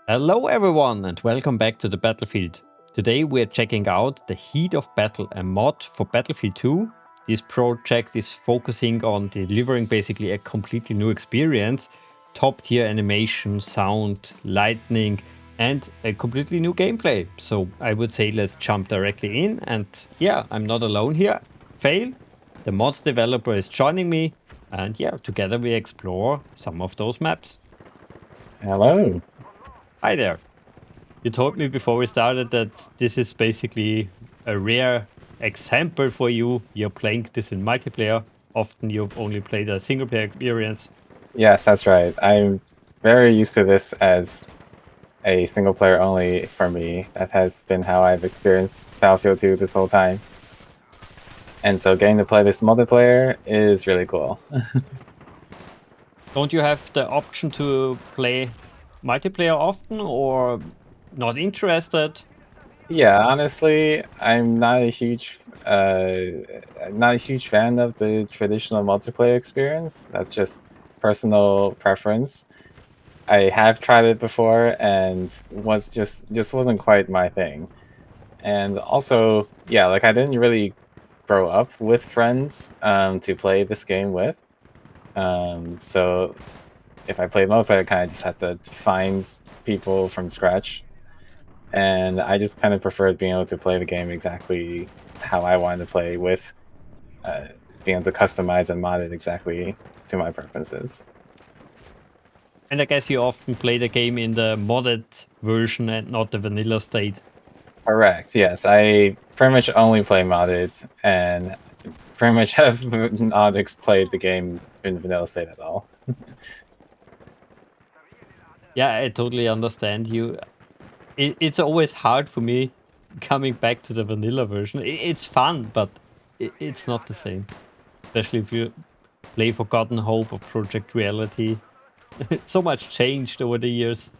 Hello everyone and welcome back to the Battlefield. Today we're checking out the Heat of Battle, a mod for Battlefield 2. This project is focusing on delivering basically a completely new experience, top tier animation, sound, lighting and a completely new gameplay. So I would say let's jump directly in, and yeah, I'm not alone here. Phale, the mods developer, is joining me, and yeah, together we explore some of those maps. Hello. Hi there. You told me before we started that this is basically a rare example for you. You're playing this in multiplayer. Often you've only played a single player experience. Yes, that's right. I'm very used to this as a single player only for me. That has been how I've experienced Battlefield 2 this whole time. And so getting to play this multiplayer is really cool. Don't you have the option to play multiplayer often, or not interested? Yeah, honestly, I'm not a huge fan of the traditional multiplayer experience. That's just personal preference. I have tried it before and was just wasn't quite my thing. And also, yeah, like I didn't really grow up with friends to play this game with. So if I played multiplayer, I kind of just had to find people from scratch. And I just kind of preferred being able to play the game exactly how I wanted to play with uh, being able to customize and mod it exactly to my preferences. And I guess you often play the game in the modded version and not the vanilla state. Correct. Yes, I pretty much only play modded, and pretty much have not played the game in vanilla state at all. Yeah, I totally understand you. It's always hard for me coming back to the vanilla version. It's fun, but it's not the same. Especially if you play Forgotten Hope or Project Reality. So much changed over the years.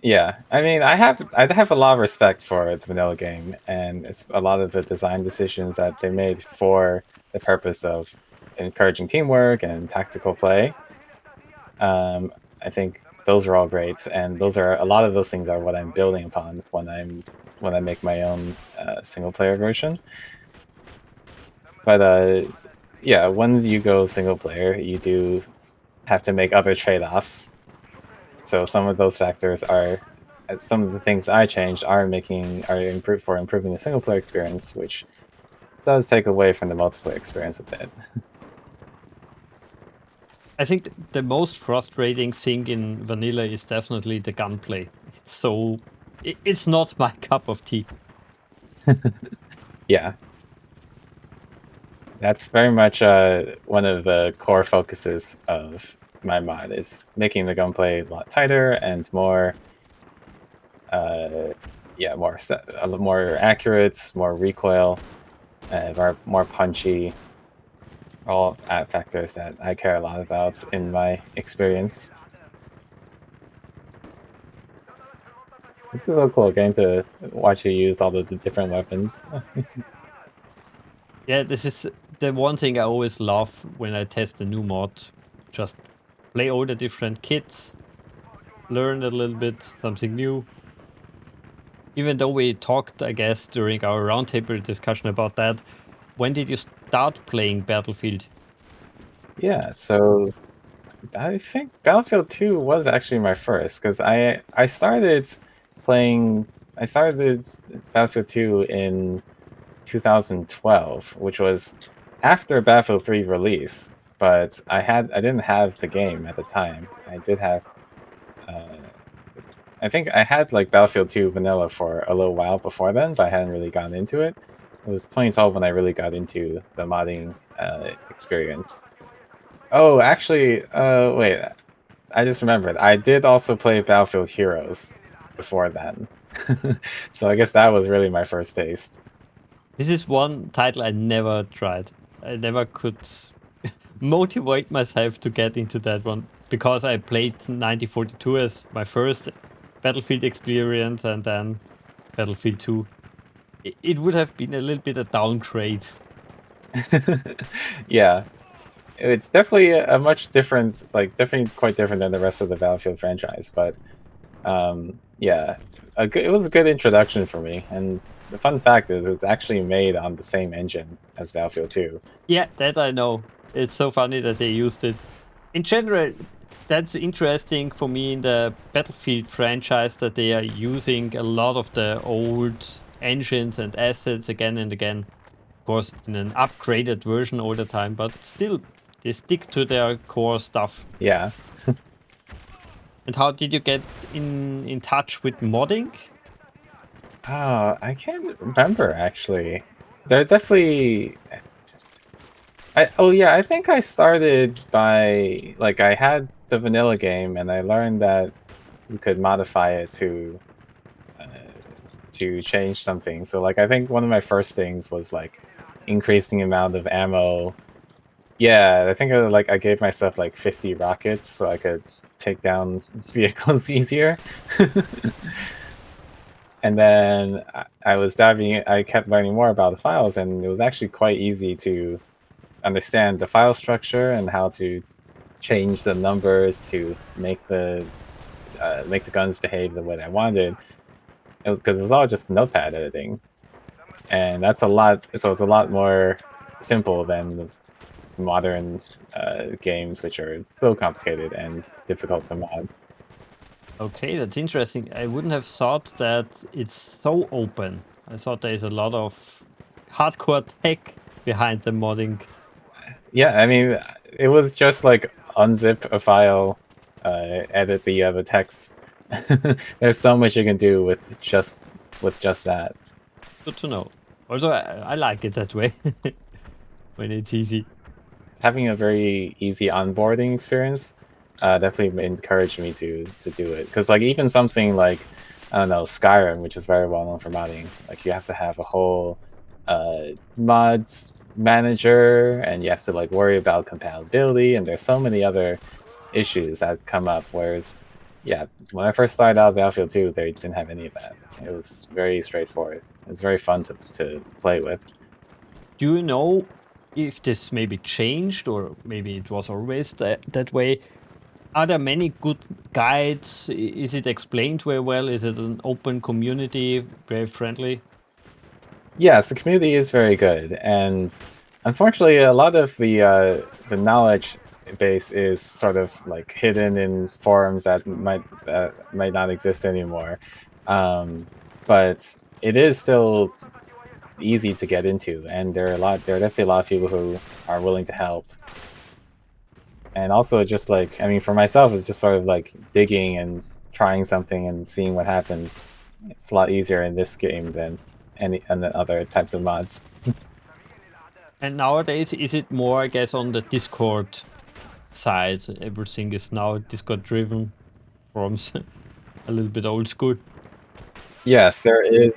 Yeah, I mean, I have a lot of respect for the vanilla game, and it's a lot of the design decisions that they made for the purpose of encouraging teamwork and tactical play. I think those are all great, and those are a lot of those things are what I'm building upon when I make my own single player version. But yeah, once you go single player, you do have to make other trade-offs. So some of those factors are some of the things that I changed are improving the single player experience, which does take away from the multiplayer experience a bit. I think the most frustrating thing in vanilla is definitely the gunplay. So it's not my cup of tea. Yeah, that's very much one of the core focuses of my mod is making the gunplay a lot tighter and more, uh, yeah, a little more accurate, more recoil, more punchy. All factors that I care a lot about in my experience. This is so cool getting to watch you use all of the different weapons. Yeah, this is the one thing I always love when I test a new mod. Just play all the different kits, learn a little bit something new. Even though we talked, I guess, during our roundtable discussion about that, when did you start playing Battlefield? Yeah, so I think Battlefield 2 was actually my first because playing I started Battlefield 2 in 2012, which was after Battlefield 3 release, but I didn't have the game at the time. Uh, I think I had like Battlefield 2 vanilla for a little while before then, but I hadn't really gotten into it. It was 2012 when I really got into the modding experience. Oh, actually, wait, I just remembered. I did also play Battlefield Heroes before then. So I guess that was really my first taste. This is one title I never tried. I never could motivate myself to get into that one because I played 1942 as my first Battlefield experience and then Battlefield 2. It would have been a little bit a downgrade. Yeah. it's definitely a much different, like definitely quite different than the rest of the Battlefield franchise. But yeah, it was a good introduction for me. And the fun fact is, it's actually made on the same engine as Battlefield 2. Yeah, that I know. It's so funny that they used it. In general, that's interesting for me in the Battlefield franchise that they are using a lot of the old engines and assets again and again. Of course, in an upgraded version all the time, but still, they stick to their core stuff. Yeah. And how did you get in touch with modding? Oh, I can't remember actually. They're definitely. Oh yeah, I think I started by like I had the vanilla game and I learned that you could modify it uh, to change something. So like I think one of my first things was like increasing the amount of ammo. Yeah, I think like I gave myself like 50 rockets so I could take down vehicles easier. And then I kept learning more about the files, and it was actually quite easy to understand the file structure and how to change the numbers to make the guns behave the way that I wanted. It was because it was all just notepad editing, and that's a lot. So it's a lot more simple than the modern games, which are so complicated and difficult to mod. Okay, that's interesting. I wouldn't have thought that it's so open. I thought there's a lot of hardcore tech behind the modding. Yeah, I mean, it was just like unzip a file, edit the text. There's so much you can do with just that. Good to know. Also, I like it that way when it's easy. Having a very easy onboarding experience definitely encouraged me to do it. Because like even something like I don't know Skyrim, which is very well known for modding, like you have to have a whole mods manager, and you have to like worry about compatibility, and there's so many other issues that come up. Whereas, yeah, when I first started out Battlefield 2, they didn't have any of that. It was very straightforward. It was very fun to play with. Do you know if this maybe changed or maybe it was always that way? Are there many good guides? Is it explained very well? Is it an open community, very friendly? Yes, the community is very good, and unfortunately, a lot of the knowledge base is sort of like hidden in forums that might not exist anymore. Um, but it is still easy to get into, and there are definitely a lot of people who are willing to help. And also, just like I mean, for myself, it's just sort of like digging and trying something and seeing what happens. It's a lot easier in this game than any and the other types of mods. And nowadays, is it more, I guess, on the Discord side? Everything is now Discord driven, forums a little bit old school. Yes, there is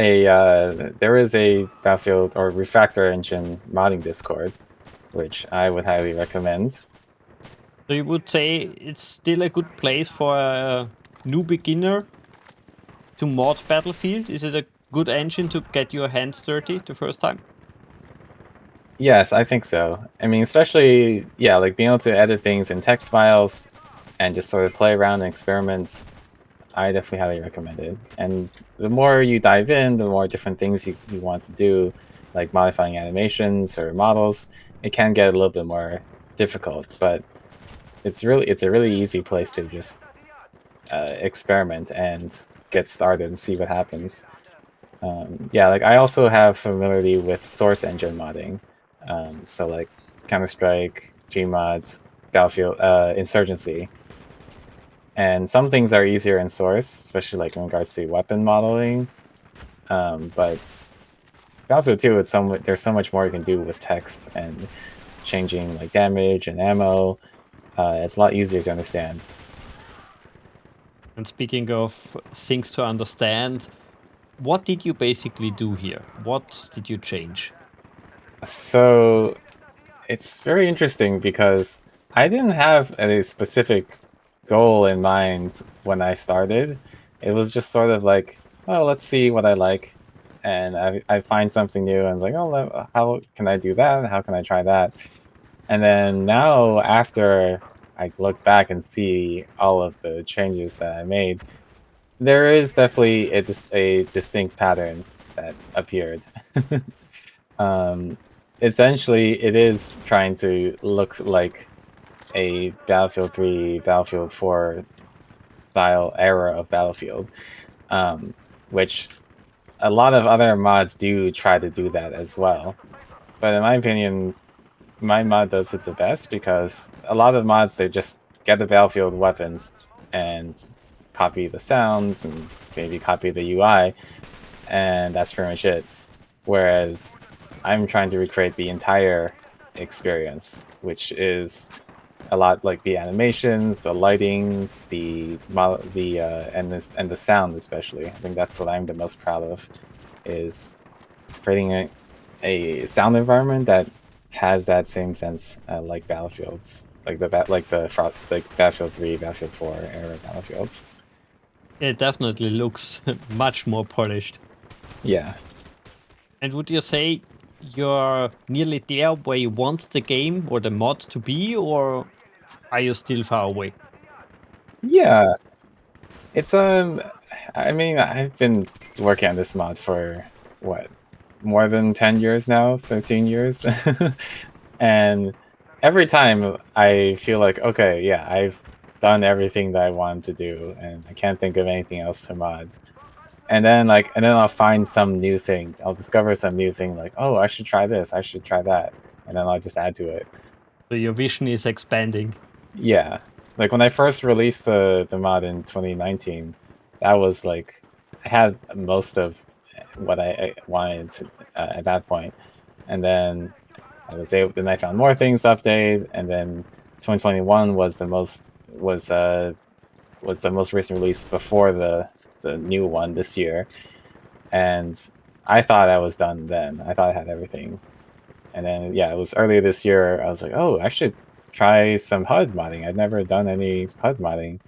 a Battlefield or Refactor engine modding Discord, which I would highly recommend. So you would say it's still a good place for a new beginner to mod Battlefield? Is it a good engine to get your hands dirty the first time? Yes, I think so. I mean, especially yeah, like being able to edit things in text files and just sort of play around and experiment. I definitely highly recommend it. And the more you dive in, the more different things you want to do, like modifying animations or models, it can get a little bit more difficult. But it's a really easy place to just experiment and get started and see what happens. Yeah, like I also have familiarity with source engine modding, so like Counter Strike, Gmods, Battlefield, Insurgency, and some things are easier in source, especially like in regards to weapon modeling. But Battlefield 2, there's so much more you can do with text and changing like damage and ammo. It's a lot easier to understand. And speaking of things to understand, what did you basically do here? What did you change? So it's very interesting because I didn't have a specific goal in mind when I started. It was just sort of like, oh, let's see what I like. And I find something new and like, oh, how can I do that? How can I try that? And then now, after I look back and see all of the changes that I made, there is definitely a distinct pattern that appeared. um, Essentially, it is trying to look like a Battlefield 3, Battlefield 4 style era of Battlefield, um, which a lot of other mods do try to do that as well. But in my opinion, my mod does it the best because a lot of mods, they just get the Battlefield weapons and copy the sounds and maybe copy the UI, and that's pretty much it. Whereas I'm trying to recreate the entire experience, which is a lot like the animations, the lighting, and the sound especially. I think that's what I'm the most proud of, is creating a sound environment that has that same sense like Battlefields, like like Battlefield 3, Battlefield 4 era Battlefields. It definitely looks much more polished. Yeah. And would you say you're nearly there where you want the game or the mod to be, or are you still far away? Yeah. It's I mean, I've been working on this mod for what, more than 10 years now, 13 years. And every time I feel like, okay, yeah, I've done everything that I wanted to do and I can't think of anything else to mod. And then I'll find some new thing. I'll discover some new thing like, oh, I should try this, I should try that. And then I'll just add to it. So your vision is expanding. Yeah. Like when I first released the mod in 2019, that was like I had most of what I wanted at that point. And then then I found more things to update, and then 2021 was the most recent release before the new one this year. And I thought I was done then. I thought I had everything. And then yeah, it was earlier this year. I was like, oh, I should try some HUD modding. I'd never done any HUD modding,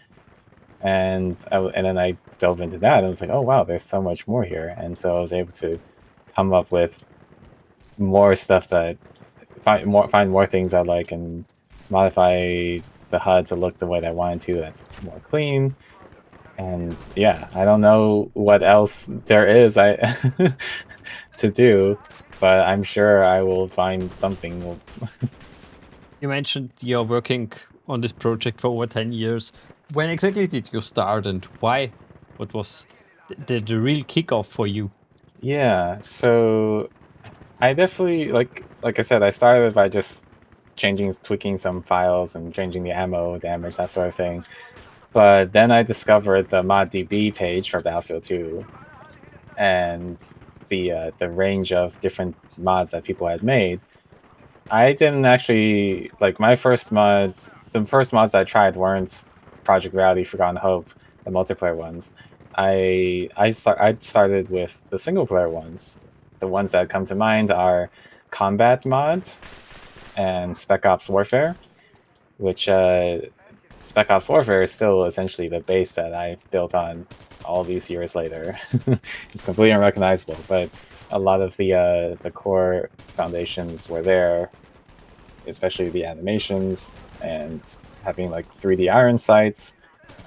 and then I dove into that. And I was like, oh wow, there's so much more here. And so I was able to come up with more stuff that find more things I like and modify the HUD to look the way that I wanted to. That's more clean. And yeah, I don't know what else there is I to do, but I'm sure I will find something. You mentioned you're working on this project for over 10 years. When exactly did you start and why? What was the real kickoff for you? Yeah, so I definitely like I said, I started by just tweaking some files and changing the ammo damage, that sort of thing. But then I discovered the ModDB page for Battlefield 2 and the range of different mods that people had made. I didn't actually like my first mods. The first mods I tried weren't Project Reality, Forgotten Hope, the multiplayer ones. I started with the single player ones. The ones that come to mind are Combat mods and Spec Ops Warfare, which Spec Ops Warfare is still essentially the base that I built on all these years later. It's completely unrecognizable, but a lot of the core foundations were there, especially the animations and having like 3D iron sights.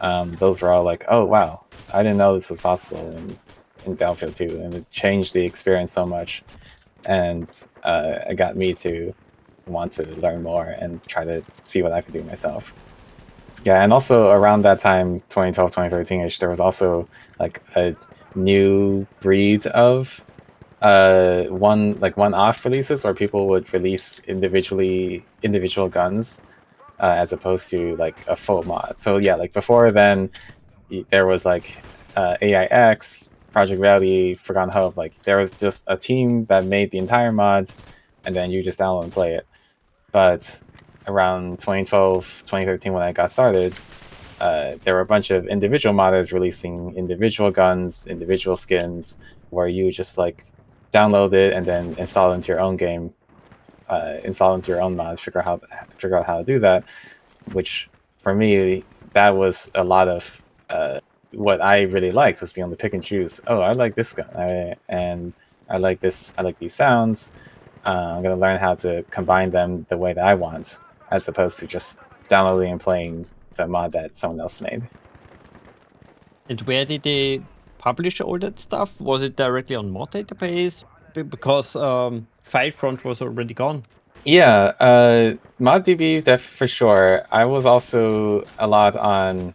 Those were all like, oh wow, I didn't know this was possible in Battlefield 2, and it changed the experience so much, and it got me to want to learn more and try to see what I could do myself. Yeah, and also around that time, 2012, 2013ish, there was also like a new breed of one-off releases where people would release individual guns as opposed to like a full mod. So yeah, like before then, there was like AIX, Project Reality, Forgotten Hope. Like there was just a team that made the entire mod, and then you just download and play it. But around 2012, 2013, when I got started, there were a bunch of individual modders releasing individual guns, individual skins, where you just like download it and then install it into your own game, install into your own mod, figure out how to do that. Which for me, that was a lot of what I really liked, was being able to pick and choose. Oh, I like this gun, and I like this. I like these sounds. I'm going to learn how to combine them the way that I want, as opposed to just downloading and playing the mod that someone else made. And where did they publish all that stuff? Was it directly on mod database? Because FileFront was already gone. Yeah, ModDB, for sure. I was also a lot on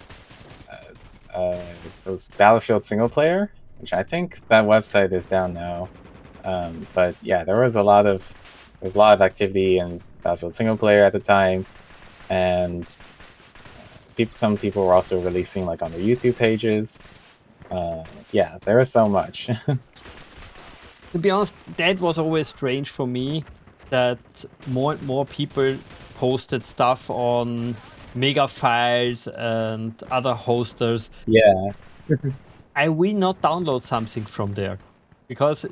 it was Battlefield single player, which I think that website is down now. But yeah, there was a lot of activity in Battlefield single player at the time, and some people were also releasing like on their YouTube pages. Yeah, there was so much. To be honest, that was always strange for me, that more and more people posted stuff on Mega Files and other hosters. Yeah, I will not download something from there because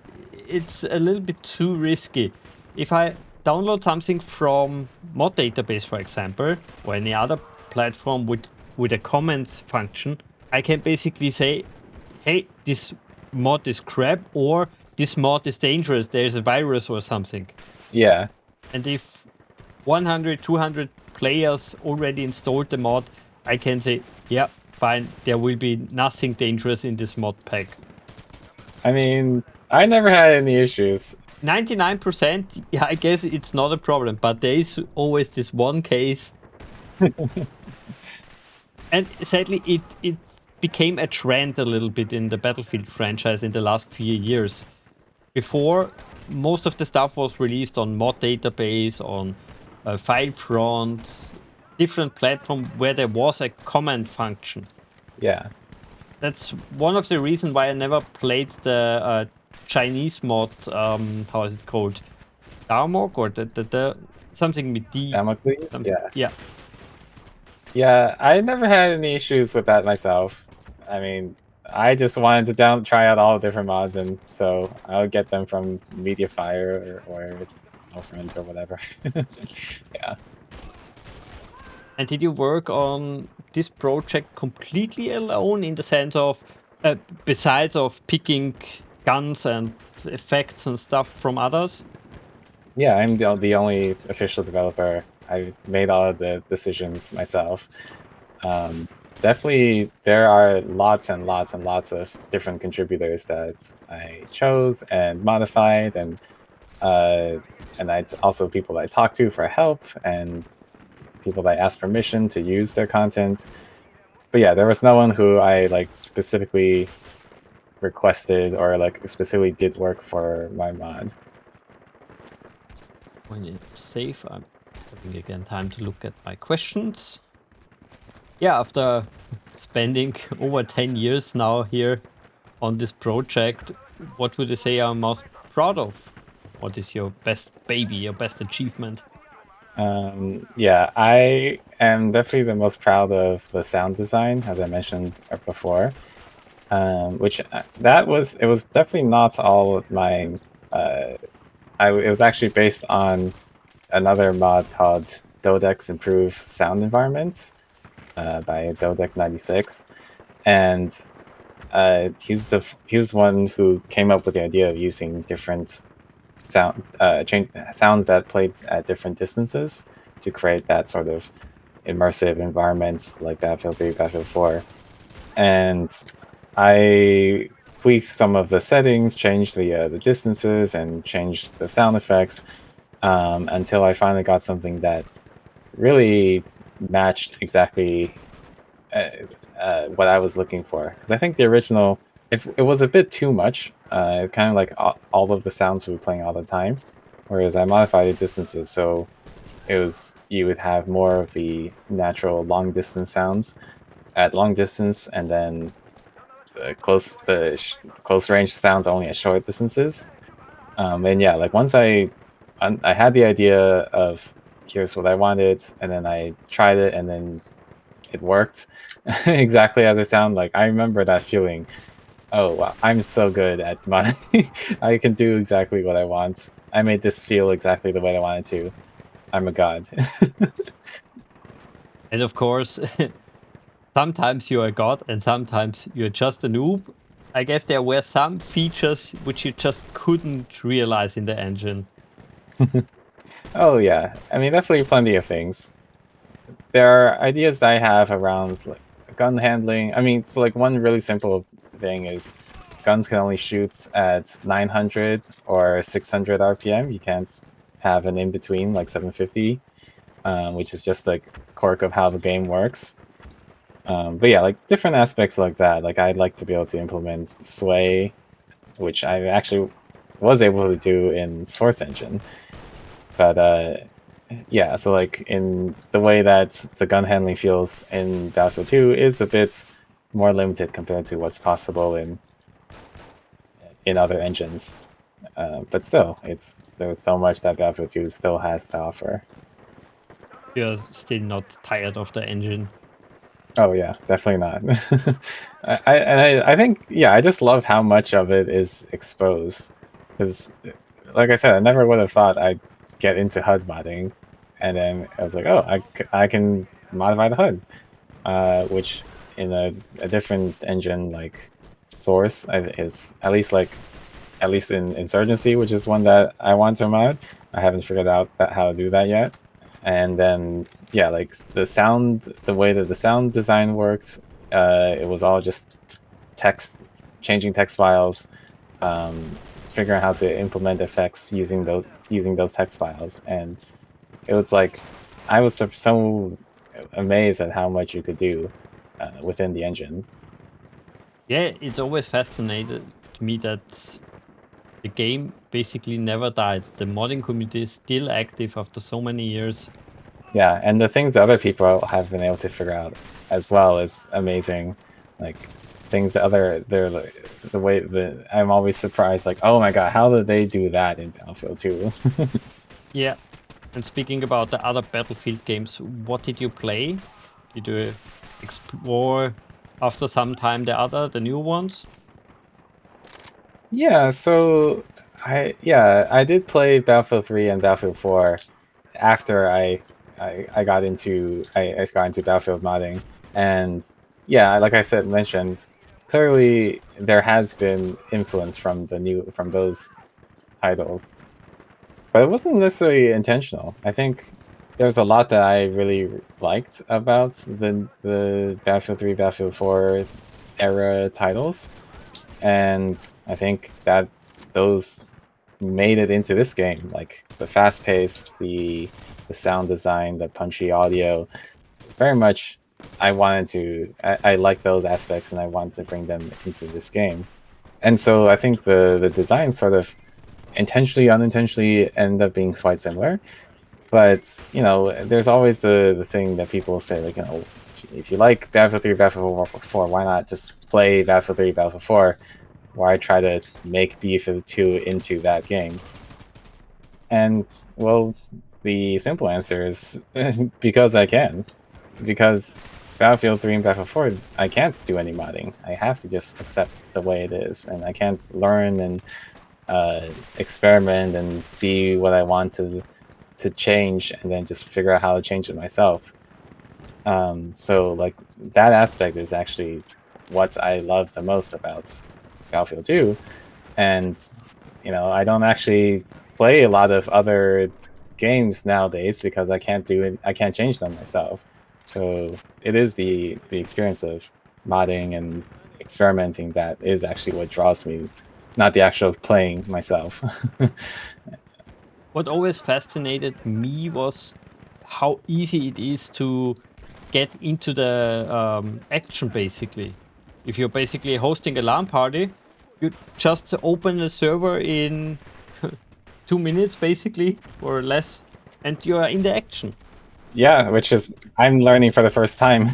it's a little bit too risky. If I download something from mod database, for example, or any other platform with a comments function, I can basically say, hey, this mod is crap, or this mod is dangerous, there's a virus or something. yeah. And if 100, 200 players already installed the mod, I can say, yeah, fine, there will be nothing dangerous in this mod pack. I mean, I never had any issues. 99%, yeah, I guess it's not a problem, but there is always this one case. And sadly, it became a trend a little bit in the Battlefield franchise in the last few years. Before, most of the stuff was released on mod database, on FileFront, different platform where there was a comment function. Yeah. That's one of the reasons why I never played the Chinese mod. How is it called? Damok, or the something with D. Damocles? Yeah. Yeah. Yeah, I never had any issues with that myself. I mean, I just wanted to try out all the different mods, and so I would get them from Mediafire or Friends or whatever. Yeah. And did you work on this project completely alone, in the sense of, besides of picking guns and effects and stuff from others? Yeah, I'm the only official developer. I made all of the decisions myself. Definitely, there are lots and lots and lots of different contributors that I chose and modified, and also people that I talked to for help, and people that I asked permission to use their content. But yeah, there was no one who I like specifically requested or like specifically did work for my mod. When you save, I'm having again time to look at my questions. Yeah, after spending over 10 years now here on this project, what would you say I'm most proud of? What is your best baby, your best achievement? Yeah, I am definitely the most proud of the sound design, as I mentioned before. Which it was definitely not all of mine. It was actually based on another mod called Dodex Improves Sound Environments by Dodec96, and he was one who came up with the idea of using different sound that played at different distances to create that sort of immersive environments like Battlefield 3, Battlefield 4, and I tweaked some of the settings, changed the distances, and changed the sound effects until I finally got something that really matched exactly what I was looking for. Because I think the original, if it was a bit too much, kind of like all of the sounds we were playing all the time, whereas I modified the distances so you would have more of the natural long distance sounds at long distance, and then the close range sounds only at short distances. And yeah, like once I had the idea of here's what I wanted, and then I tried it, and then it worked exactly as it sounded. Like I remember that feeling. Oh wow, I'm so good at my I can do exactly what I want. I made this feel exactly the way I wanted to. I'm a god. And of course, sometimes you're a god and sometimes you're just a noob. I guess there were some features which you just couldn't realize in the engine. Oh yeah, I mean definitely plenty of things. There are ideas that I have around like gun handling. I mean, so like one really simple thing is guns can only shoot at 900 or 600 RPM. You can't have an in between like 750, which is just like quirk of how the game works. But yeah, like different aspects like that. Like I'd like to be able to implement sway, which I actually was able to do in Source Engine. But yeah, so like in the way that the gun handling feels in Battlefield 2 is a bit more limited compared to what's possible in other engines. But still, there's so much that Battlefield 2 still has to offer. You're still not tired of the engine. Oh yeah, definitely not. I think yeah, I just love how much of it is exposed because, like I said, I never would have thought I'd get into HUD modding, and then I was like, oh, I can modify the HUD, which in a different engine like Source is at least in Insurgency, which is one that I want to mod. I haven't figured out how to do that yet. And then yeah, like the way that the sound design works, it was all just text, changing text files, figuring out how to implement effects using those text files, and it was like I was so amazed at how much you could do within the engine. Yeah, it's always fascinated to me that the game basically never died. The modding community is still active after so many years. Yeah, and the things that other people have been able to figure out as well is amazing. Like things that they're like, the way that I'm always surprised. Like, oh my god, how did they do that in Battlefield 2? Yeah. And speaking about the other Battlefield games, what did you play? Did you explore after some time the new ones? Yeah, so I did play Battlefield 3 and Battlefield 4 after I got into I got into Battlefield modding, and yeah, like I said mentioned, clearly there has been influence from those titles, but it wasn't necessarily intentional. I think there's a lot that I really liked about the Battlefield 3, Battlefield 4 era titles, and I think that those made it into this game. Like the fast pace, the sound design, the punchy audio, very much. I like those aspects, and I want to bring them into this game. And so I think the design sort of intentionally, unintentionally end up being quite similar. But you know, there's always the thing that people say, like, you know, if you like Battlefield 3, Battlefield 4, why not just play Battlefield 3, Battlefield 4? Where I try to make Battlefield 2 into that game. And well, the simple answer is because I can. Because Battlefield 3 and Battlefield 4, I can't do any modding. I have to just accept the way it is, and I can't learn and experiment and see what I want to change, and then just figure out how to change it myself. So like that aspect is actually what I love the most about Battlefield 2, and you know I don't actually play a lot of other games nowadays because I can't do it. I can't change them myself. So it is the experience of modding and experimenting that is actually what draws me, not the actual playing myself. What always fascinated me was how easy it is to get into the action, basically. If you're basically hosting a LAN party, you just open a server in 2 minutes, basically, or less, and you are in the action. Yeah, which is I'm learning for the first time.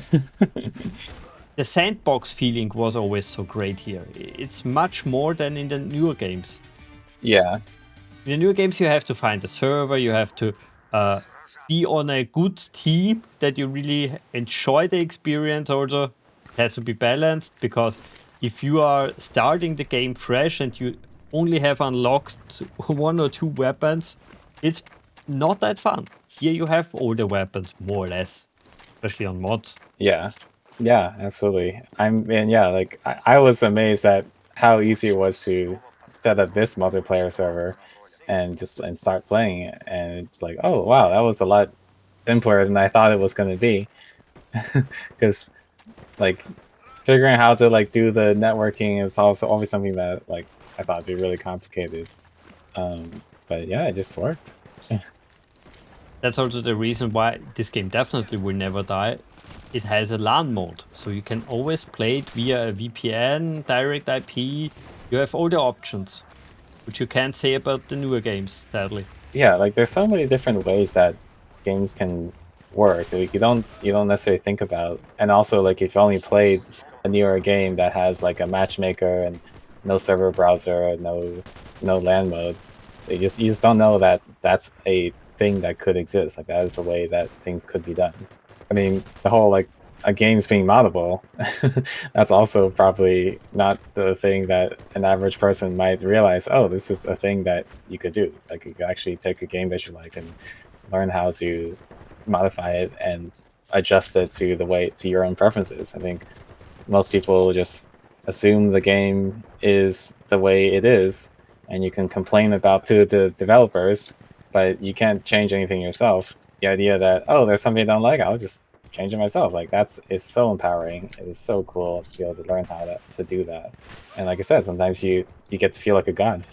The sandbox feeling was always so great here. It's much more than in the newer games. Yeah, In the newer games, you have to find a server, you have to uh, be on a good team that you really enjoy the experience. Also, it has to be balanced because if you are starting the game fresh and you only have unlocked one or two weapons, it's not that fun. Here you have all the weapons, more or less, especially on mods. yeah, yeah, absolutely. And yeah, like I was amazed at how easy it was to set up this multiplayer server. and start playing it, and it's like, oh wow, that was a lot simpler than I thought it was going to be. Because like figuring out how to like do the networking is also always something that like I thought would be really complicated. But yeah, it just worked. That's also the reason why this game definitely will never die. It has a LAN mode, so you can always play it via a VPN, direct IP. You have all the options, which you can't say about the newer games, sadly. Yeah, like there's so many different ways that games can work. Like you don't necessarily think about. And also like if you only played a newer game that has like a matchmaker and no server browser, no LAN mode, you just don't know that that's a thing that could exist. Like that is a way that things could be done. I mean, the whole like a game's being moddable, that's also probably not the thing that an average person might realize. Oh, this is a thing that you could do. Like you could actually take a game that you like and learn how to modify it and adjust it to your own preferences. I think most people just assume the game is the way it is, and you can complain about to the developers, but you can't change anything yourself. The idea that, oh, there's something I don't like, I'll just change it myself. Like is so empowering. It is so cool to be able to learn how to do that. And like I said, sometimes you get to feel like a god.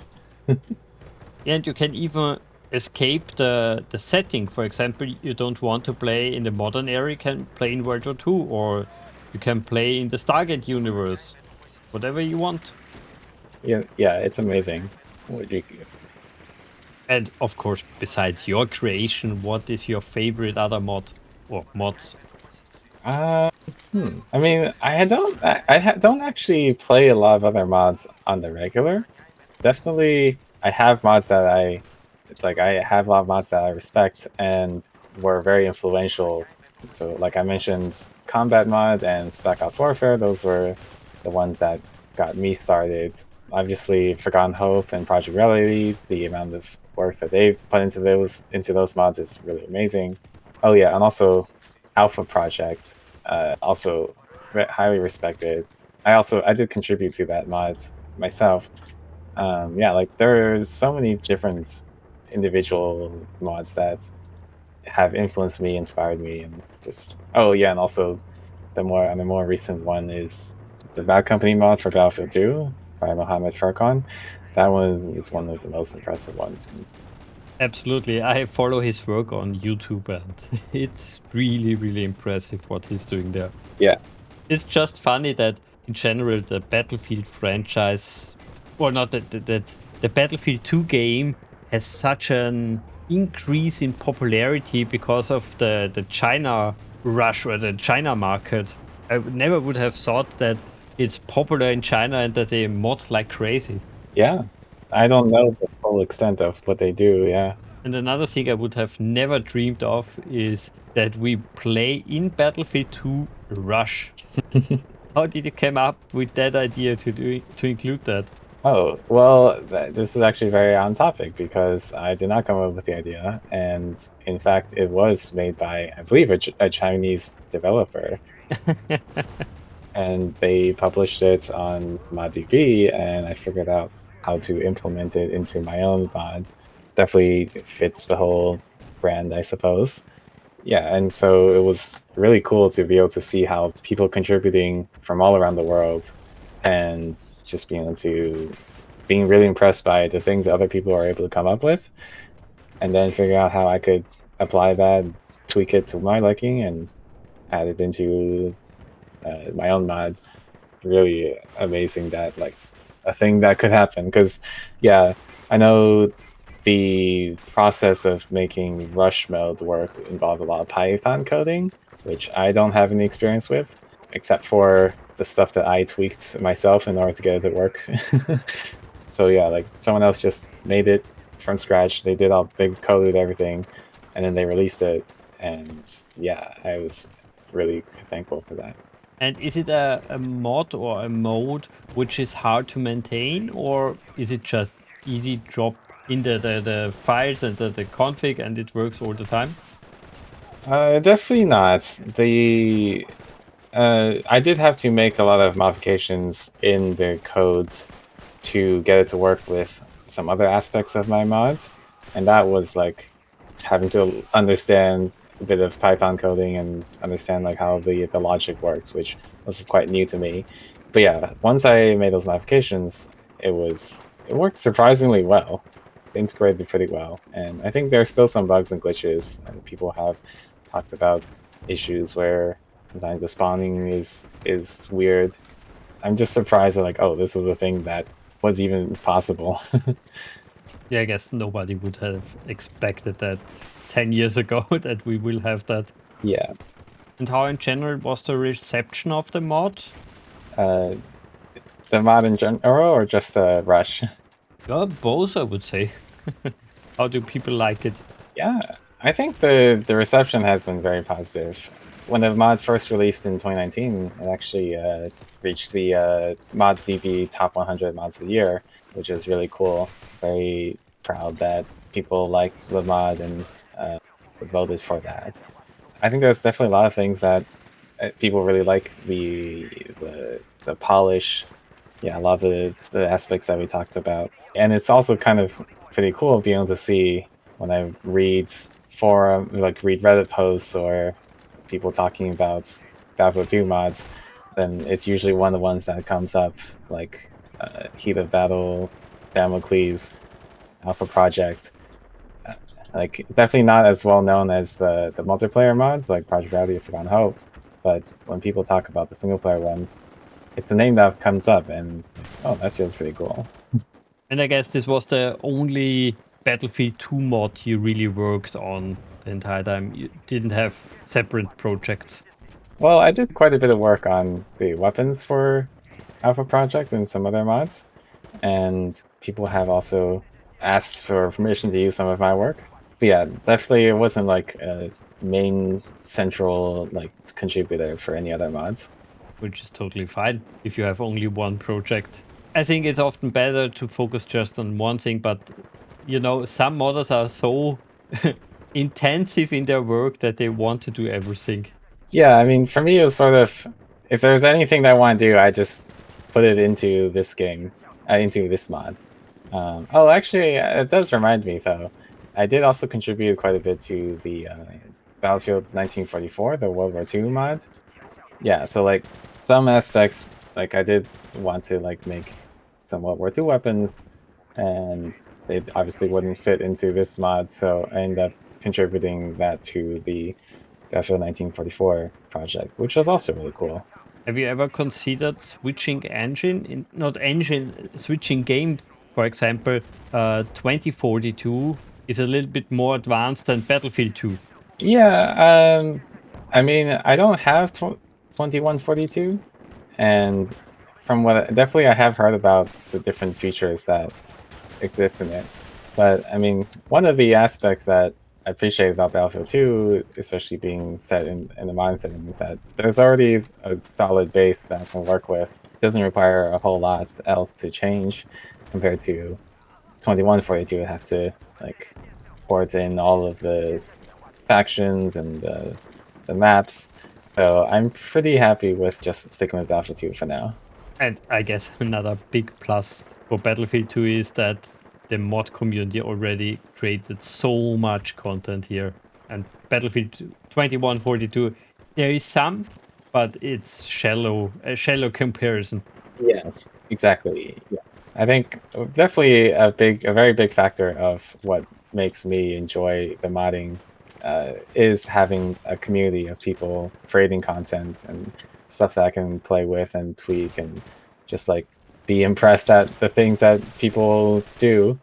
And you can even escape the setting. For example, you don't want to play in the modern era, you can play in World War II, or you can play in the Stargate universe. Whatever you want. Yeah, it's amazing. What you And of course, besides your creation, what is your favorite other mod or mods? Uh, I mean, don't actually play a lot of other mods on the regular. Definitely, I have mods that I like. I have a lot of mods that I respect and were very influential. So, like I mentioned, Combat Mod and Spec Ops Warfare. Those were the ones that got me started. Obviously, Forgotten Hope and Project Reality. The amount of work that they put into those mods is really amazing. Oh yeah, and also Alpha Project. Also highly respected. I did contribute to that mod myself. Yeah, like there's so many different individual mods that have influenced me, inspired me, and just oh yeah, and also the more recent one is the Bad Company mod for Battlefield 2 by Mohammed Furqan. That one is one of the most impressive ones. Absolutely. I follow his work on YouTube and it's really, really impressive what he's doing there. Yeah, It's just funny that in general the Battlefield franchise, or not that the Battlefield 2 game has such an increase in popularity because of the China rush or the China market. Never would have thought that it's popular in China and that they mod like crazy. yeah. I don't know the full extent of what they do. Yeah. And another thing I would have never dreamed of is that we play in Battlefield 2 Rush. How did you come up with that idea to include that? Oh, well, this is actually very on topic because I did not come up with the idea. And in fact, it was made by, I believe, a Chinese developer. And they published it on ModDB, and I figured out how to implement it into my own mod. Definitely fits the whole brand, I suppose. Yeah, and so it was really cool to be able to see how people contributing from all around the world and just being really impressed by the things that other people are able to come up with, and then figure out how I could apply that, tweak it to my liking, and add it into my own mod. Really amazing that like a thing that could happen. Because yeah, I know the process of making Rush mode work involves a lot of Python coding, which I don't have any experience with, except for the stuff that I tweaked myself in order to get it to work. So yeah, like someone else just made it from scratch. They coded everything, and then they released it. And yeah, I was really thankful for that. And is it a mod or a mode which is hard to maintain, or is it just easy drop in the files and the config and it works all the time? Definitely not. I did have to make a lot of modifications in the codes to get it to work with some other aspects of my mod, and that was like having to understand a bit of Python coding and understand like how the logic works, which was quite new to me. But yeah, once I made those modifications, it worked surprisingly well. It integrated pretty well, and I think there's still some bugs and glitches, and people have talked about issues where sometimes the spawning is weird. I'm just surprised that like, oh, this was a thing that was even possible. Yeah, I guess nobody would have expected that 10 years ago that we will have that. Yeah. And how in general was the reception of the mod? Uh, the mod in general, or just the rush? Both, I would say. How do people like it? Yeah, I think the reception has been very positive. When the mod first released in 2019, it actually reached the ModDB top 100 mods of the year, which is really cool. Very proud that people liked the mod and voted for that. I think there's definitely a lot of things that people really like the polish. Yeah, a lot of the aspects that we talked about, and it's also kind of pretty cool being able to see when I read read Reddit posts or people talking about Battlefield 2 mods, then it's usually one of the ones that comes up, like Heat of Battle, Damocles, Alpha Project. Uh, like definitely not as well known as the multiplayer mods like Project Rowdy or Forgotten Hope, but when people talk about the single player ones, it's the name that comes up, and it's like, oh, that feels pretty cool. And I guess this was the only Battlefield 2 mod you really worked on the entire time. You didn't have separate projects. Well, I did quite a bit of work on the weapons for Alpha Project and some other mods, and people have also asked for permission to use some of my work. But yeah, definitely it wasn't like a main central like contributor for any other mods. Which is totally fine if you have only one project. I think it's often better to focus just on one thing, but you know, some modders are so intensive in their work that they want to do everything. Yeah, I mean, for me, it was sort of if there's anything that I want to do, I just put it into this game, into this mod. Oh, actually, it does remind me though. I did also contribute quite a bit to the Battlefield 1944, the World War II mod. Yeah, so like some aspects, like I did want to like make some World War II weapons, and they obviously wouldn't fit into this mod, so I ended up contributing that to the Battlefield 1944 project, which was also really cool. Have you ever considered switching not engine, switching games? For example, 2042 is a little bit more advanced than Battlefield 2. Yeah, I mean, I don't have 2142, and from definitely I have heard about the different features that exist in it. But I mean, one of the aspects that I appreciate about Battlefield 2, especially being set in the modern setting, is that there's already a solid base that I can work with. It doesn't require a whole lot else to change compared to 2142. I have to like port in all of the factions and the maps. So I'm pretty happy with just sticking with Battlefield 2 for now. And I guess another big plus for Battlefield 2 is that the mod community already created so much content here. And Battlefield 2142, there is some, but it's a shallow comparison. Yes, exactly. Yeah. I think definitely a very big factor of what makes me enjoy the modding is having a community of people creating content and stuff that I can play with and tweak and just like be impressed at the things that people do.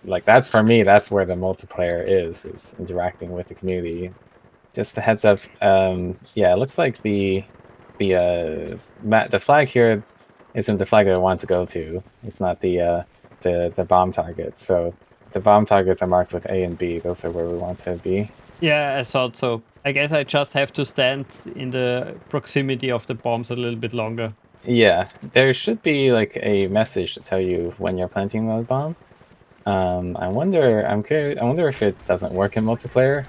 Like that's for me, that's where the multiplayer is interacting with the community. Just a heads up, yeah, it looks like the flag here isn't the flag that I want to go to. It's not the bomb targets. So the bomb targets are marked with A and B. Those are where we want to be. Yeah, I thought so. I guess I just have to stand in the proximity of the bombs a little bit longer. Yeah, there should be like a message to tell you when you're planting the bomb. I wonder. I'm curious. I wonder if it doesn't work in multiplayer.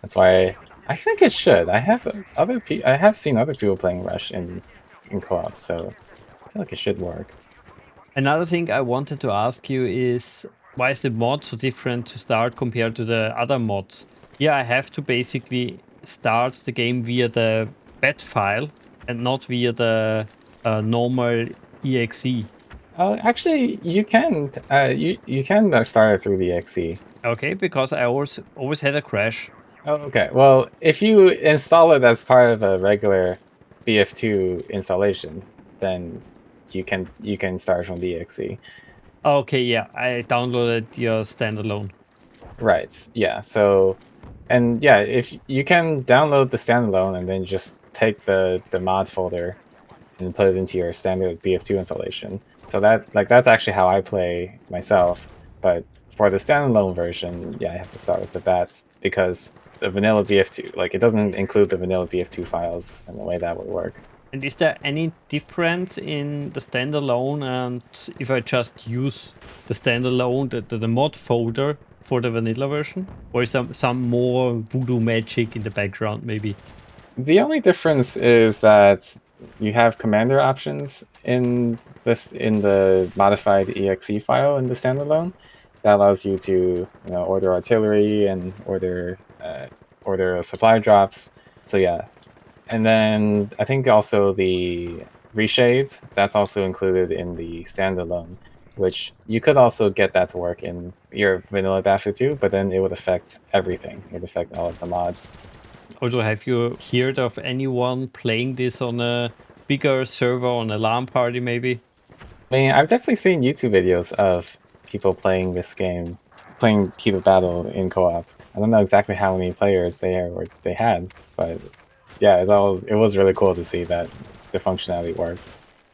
That's why I think it should. I have seen other people playing Rush in co-op, so I feel like it should work. Another thing I wanted to ask you is why is the mod so different to start compared to the other mods? Here I have to basically start the game via the bat file and not via the normal exe. Oh, actually, you can start it through the exe. Okay, because I always had a crash. Oh, okay. Well, if you install it as part of a regular BF2 installation, then you can start from the exe. Okay, yeah, I downloaded your standalone. Right. Yeah. So, and yeah, if you can download the standalone and then just take the mod folder and put it into your standard BF2 installation. So that's actually how I play myself. But for the standalone version, yeah, I have to start with the bats because the vanilla BF2, like it doesn't include the vanilla BF2 files and the way that would work. And is there any difference in the standalone and if I just use the standalone, the mod folder for the vanilla version? Or is there some more voodoo magic in the background maybe? The only difference is that you have commander options in the modified exe file in the standalone that allows you to order artillery and order supply drops. So yeah, and then I think also the reshades that's also included in the standalone, which you could also get that to work in your vanilla Battlefield 2, but then it would affect everything. It would affect all of the mods. Also, have you heard of anyone playing this on a bigger server, on a LAN party maybe? I mean, I've definitely seen YouTube videos of people playing this game, playing Keep a Battle in co-op. I don't know exactly how many players they had, but yeah, it was really cool to see that the functionality worked.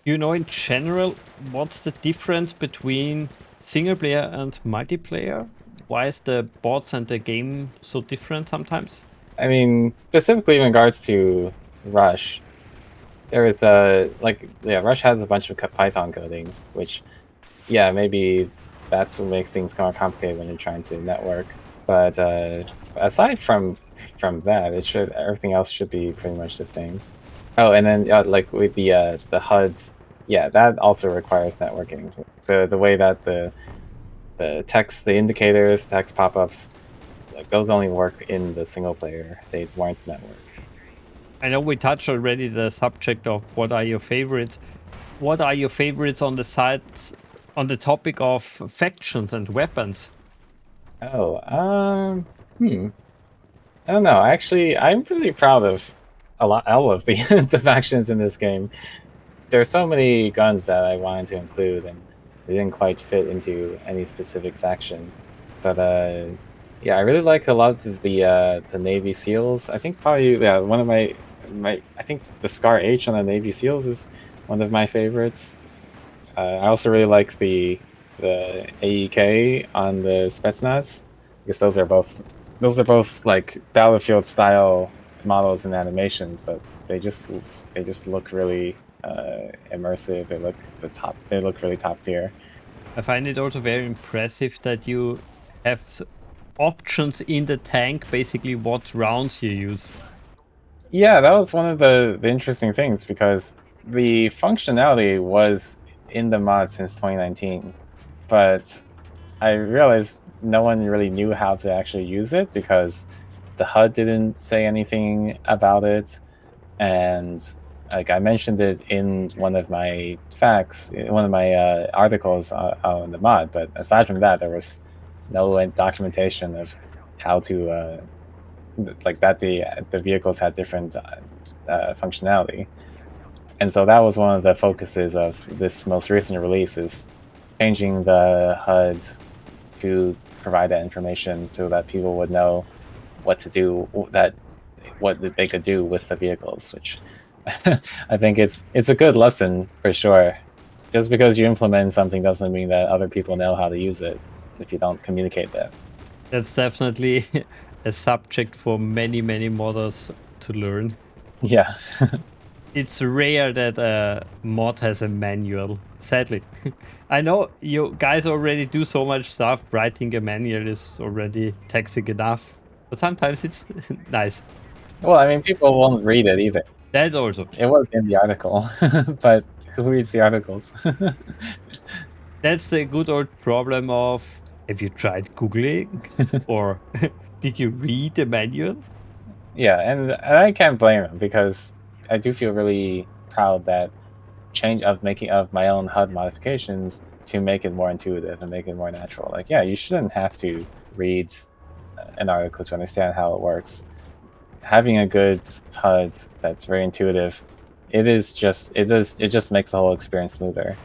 You know, in general, what's the difference between single player and multiplayer? Why is the bots and the game so different sometimes? I mean, specifically in regards to Rush, there is Rush has a bunch of Python coding, which yeah, maybe that's what makes things kind of complicated when you're trying to network. But aside from that, it should everything else should be pretty much the same. Oh, and then like with the HUDs, yeah, that also requires networking. The way that the text, the indicators, text pop-ups, like those only work in the single player. They weren't networked. I know we touched already the subject of what are your favorites. What are your favorites on the side, on the topic of factions and weapons? Oh, I don't know. Actually, I'm really proud of all of the the factions in this game. There's so many guns that I wanted to include, and they didn't quite fit into any specific faction. But yeah, I really like a lot of the Navy SEALs. I think probably yeah one of my I think the Scar H on the Navy SEALs is one of my favorites. I also really like the AEK on the Spetsnaz because those are both like Battlefield style models and animations, but they just look really immersive. They look really top tier. I find it also very impressive that you have options in the tank, basically what rounds you use. Yeah, that was one of the interesting things because the functionality was in the mod since 2019, but I realized no one really knew how to actually use it because the HUD didn't say anything about it, and like I mentioned it in one of my facts, in one of my articles on the mod. But aside from that, there was no documentation of how to like that the vehicles had different functionality, and so that was one of the focuses of this most recent release is changing the HUD to provide that information so that people would know what to do what they could do with the vehicles, which I think it's a good lesson for sure. Just because you implement something doesn't mean that other people know how to use it if you don't communicate that. That's definitely a subject for many, many modders to learn. Yeah. It's rare that a mod has a manual, sadly. I know you guys already do so much stuff, writing a manual is already taxing enough, but sometimes it's nice. Well, I mean, people won't read it either. That also. It was in the article, but who reads the articles? That's the good old problem of, have you tried Googling or did you read the manual? Yeah, and I can't blame him because I do feel really proud that change of making of my own HUD modifications to make it more intuitive and make it more natural. Like, yeah, you shouldn't have to read an article to understand how it works. Having a good HUD that's very intuitive, it just makes the whole experience smoother.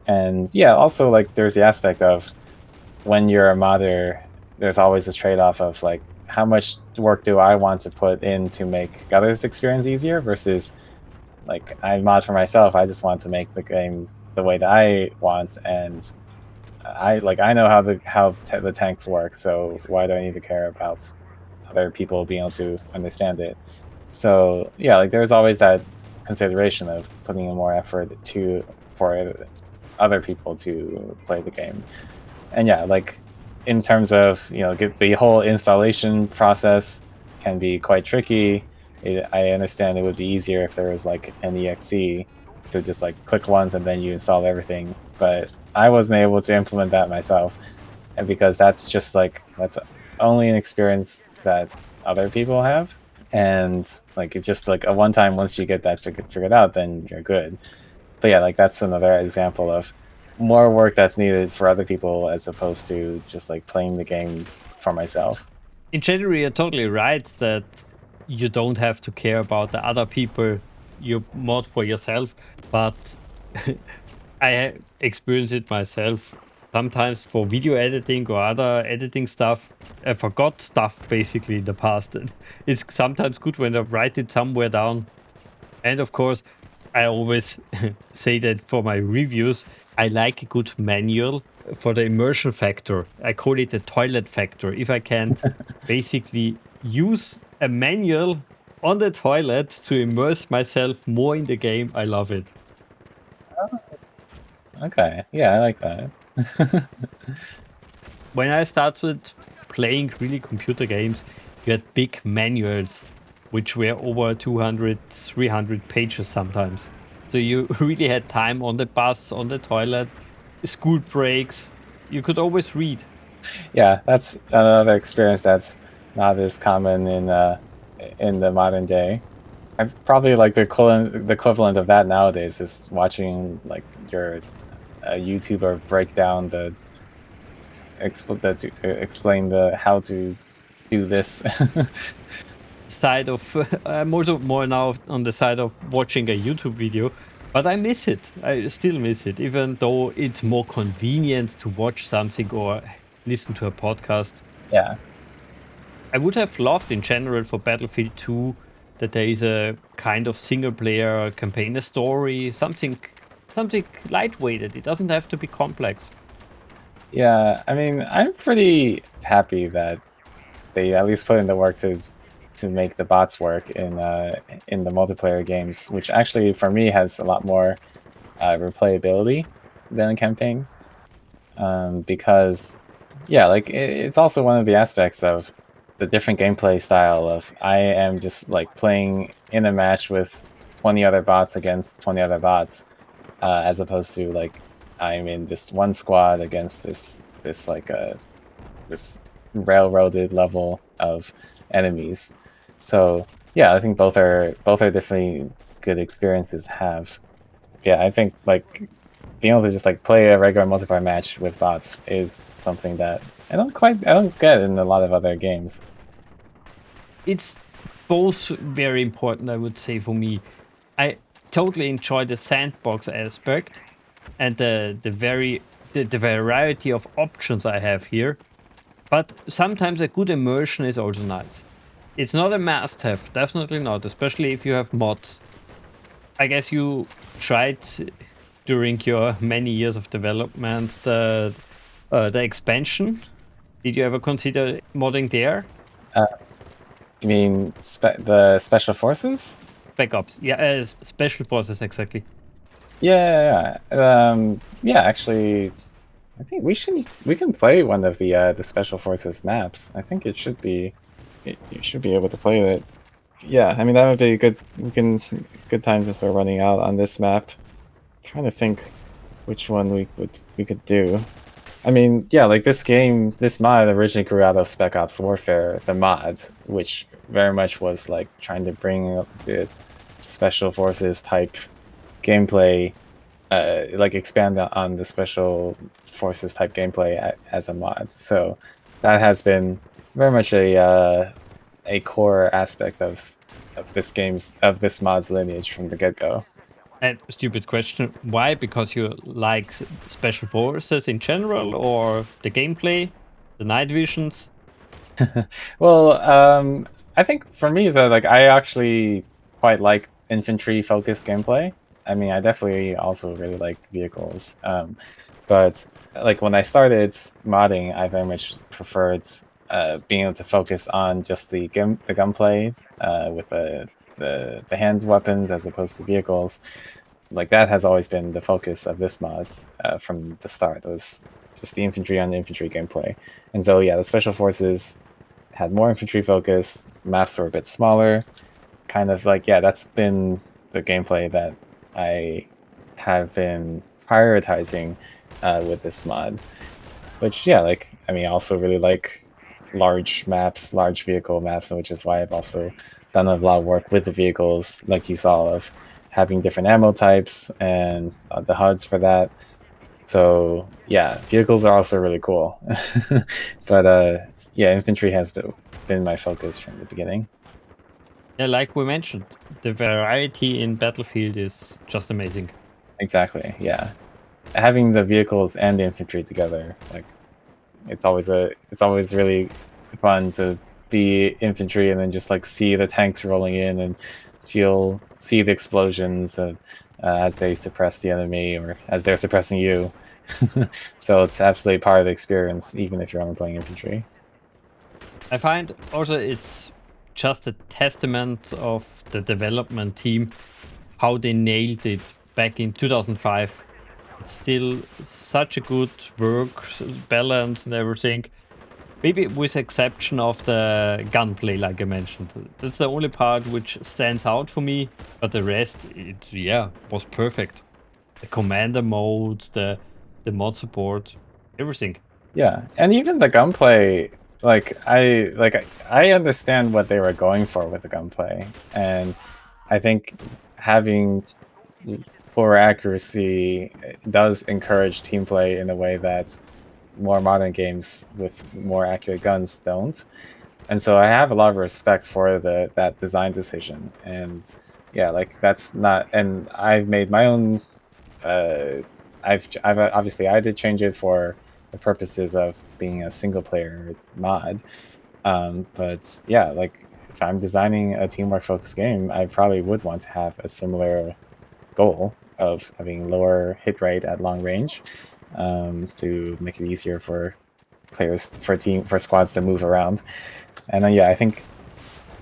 And yeah, also like there's the aspect of when you're a modder, there's always this trade-off of like how much work do I want to put in to make others' experience easier versus like I mod for myself. I just want to make the game the way that I want, and I know how the tanks work. So why do I need to care about other people being able to understand it? So yeah, like there's always that consideration of putting in more effort to for other people to play the game. And yeah, like in terms of get the whole installation process can be quite tricky. I understand it would be easier if there was like an exe to just like click once and then you install everything, but I wasn't able to implement that myself, and because that's only an experience that other people have, and like it's just like a one time. Once you get that figured out, then you're good. But yeah, like that's another example of more work that's needed for other people as opposed to just like playing the game for myself. In general, you're totally right that you don't have to care about the other people, you mod for yourself, but I experience it myself. Sometimes for video editing or other editing stuff, I forgot stuff basically in the past. It's sometimes good when I write it somewhere down. And of course, I always say that for my reviews, I like a good manual for the immersion factor. I call it the toilet factor. If I can basically use a manual on the toilet to immerse myself more in the game, I love it. Okay, yeah, I like that. When I started playing really computer games, you had big manuals, which were over 200, 300 pages sometimes. So you really had time on the bus, on the toilet, school breaks. You could always read. Yeah, that's another experience that's not as common in the modern day. I've probably like the equivalent of that nowadays is watching like your a YouTuber break down explain the how to do this. Side of I'm also more now on the side of watching a YouTube video, but I miss it. I still miss it, even though it's more convenient to watch something or listen to a podcast. Yeah. I would have loved in general for Battlefield 2 that there is a kind of single player campaign, story, something lightweighted. It doesn't have to be complex. Yeah, I mean, I'm pretty happy that they at least put in the work to make the bots work in the multiplayer games, which actually for me has a lot more replayability than a campaign. Because yeah, like it's also one of the aspects of the different gameplay style of I am just like playing in a match with 20 other bots against 20 other bots, as opposed to like I'm in this one squad against this railroaded level of enemies. So yeah, I think both are definitely good experiences to have. Yeah, I think like being able to just like play a regular multiplayer match with bots is something that I don't get in a lot of other games. It's both very important, I would say, for me. I totally enjoy the sandbox aspect and the variety of options I have here. But sometimes a good immersion is also nice. It's not a must-have, definitely not, especially if you have mods. I guess you tried during your many years of development the expansion. Did you ever consider modding there? Uh, you mean the special forces? Backups, yeah, special forces exactly. Yeah. Actually, I think we can play one of the special forces maps. I think you should be able to play it. Yeah, I mean that would be good. We can good time since we're running out on this map. Trying to think which one we could do. I mean, yeah, like this mod originally grew out of Spec Ops Warfare, the mods, which very much was like trying to bring the special forces type gameplay, like expand on the special forces type gameplay as a mod. So that has been very much a core aspect of this mod's lineage from the get go. And stupid question, why? Because you like special forces in general, or the gameplay, the night visions? Well, I think for me is that like I actually quite like infantry focused gameplay. I mean, I definitely also really like vehicles. But like when I started modding, I very much preferred being able to focus on just the gunplay with the hand weapons as opposed to vehicles. Like that has always been the focus of this mods from the start. It was just the infantry on infantry gameplay. And so yeah, the special forces had more infantry focus. Maps were a bit smaller. Kind of like, yeah, that's been the gameplay that I have been prioritizing with this mod. Which, yeah, like, I mean, I also really like large maps, large vehicle maps, which is why I've also done a lot of work with the vehicles, like you saw, of having different ammo types and the HUDs for that. So yeah, vehicles are also really cool. But yeah, infantry has been my focus from the beginning. Yeah, like we mentioned, the variety in Battlefield is just amazing. Exactly. Yeah, having the vehicles and the infantry together, like it's always really fun to be infantry and then just like see the tanks rolling in and see the explosions as they suppress the enemy or as they're suppressing you. So it's absolutely part of the experience, even if you're only playing infantry. I find also it's just a testament of the development team, how they nailed it back in 2005. It's still such a good work, balance and everything. Maybe with exception of the gunplay, like I mentioned. That's the only part which stands out for me, but the rest, it yeah, was perfect. The commander modes, the mod support, everything. Yeah, and even the gunplay, I understand what they were going for with the gunplay, and I think having poor accuracy does encourage team play in a way that more modern games with more accurate guns don't. And so I have a lot of respect for that design decision. And yeah, like that's not. And I've made my own. Uh, I've obviously I did change it for the purposes of being a single player mod. But yeah, like if I'm designing a teamwork focused game, I probably would want to have a similar goal of having lower hit rate at long range to make it easier for squads to move around. And then yeah, I think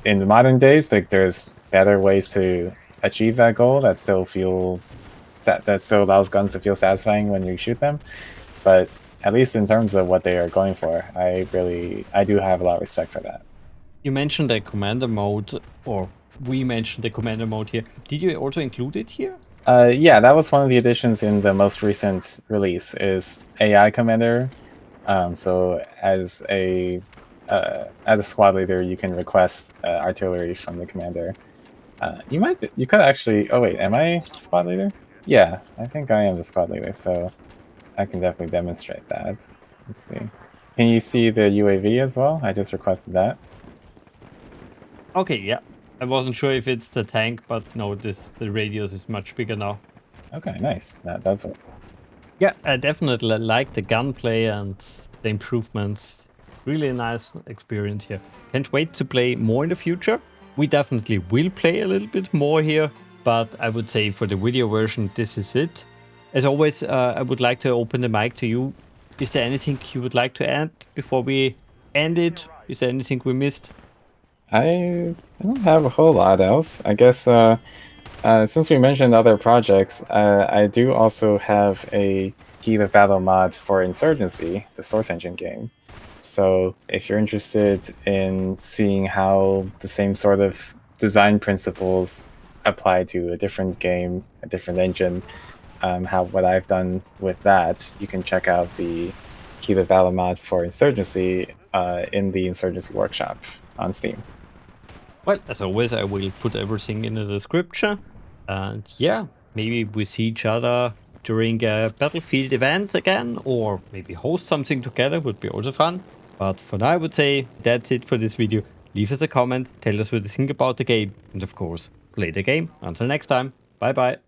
in the modern days, like there's better ways to achieve that goal that still allows guns to feel satisfying when you shoot them. But at least in terms of what they are going for, I do have a lot of respect for that. You mentioned the commander mode, or we mentioned the commander mode here. Did you also include it here? Yeah, that was one of the additions in the most recent release is AI commander. So as a squad leader, you can request artillery from the commander. You could actually. Oh wait, am I squad leader? Yeah, I think I am the squad leader, so I can definitely demonstrate that. Let's see. Can you see the UAV as well? I just requested that. Okay, yeah. I wasn't sure if it's the tank, but no, the radius is much bigger now. Okay, nice. That's what. Yeah, I definitely like the gunplay and the improvements. Really nice experience here. Can't wait to play more in the future. We definitely will play a little bit more here, but I would say for the video version, this is it. As always, I would like to open the mic to you. Is there anything you would like to add before we end it? Is there anything we missed? I don't have a whole lot else. I guess since we mentioned other projects, I do also have a Heat of Battle mod for Insurgency, the Source Engine game. So if you're interested in seeing how the same sort of design principles apply to a different game, a different engine, what I've done with that, you can check out the Keyless Battle mod for Insurgency in the Insurgency workshop on Steam. Well, as always, I will put everything in the description. And yeah, maybe we see each other during a Battlefield event again, or maybe host something together would be also fun. But for now, I would say that's it for this video. Leave us a comment, tell us what you think about the game, and of course, play the game. Until next time, bye bye.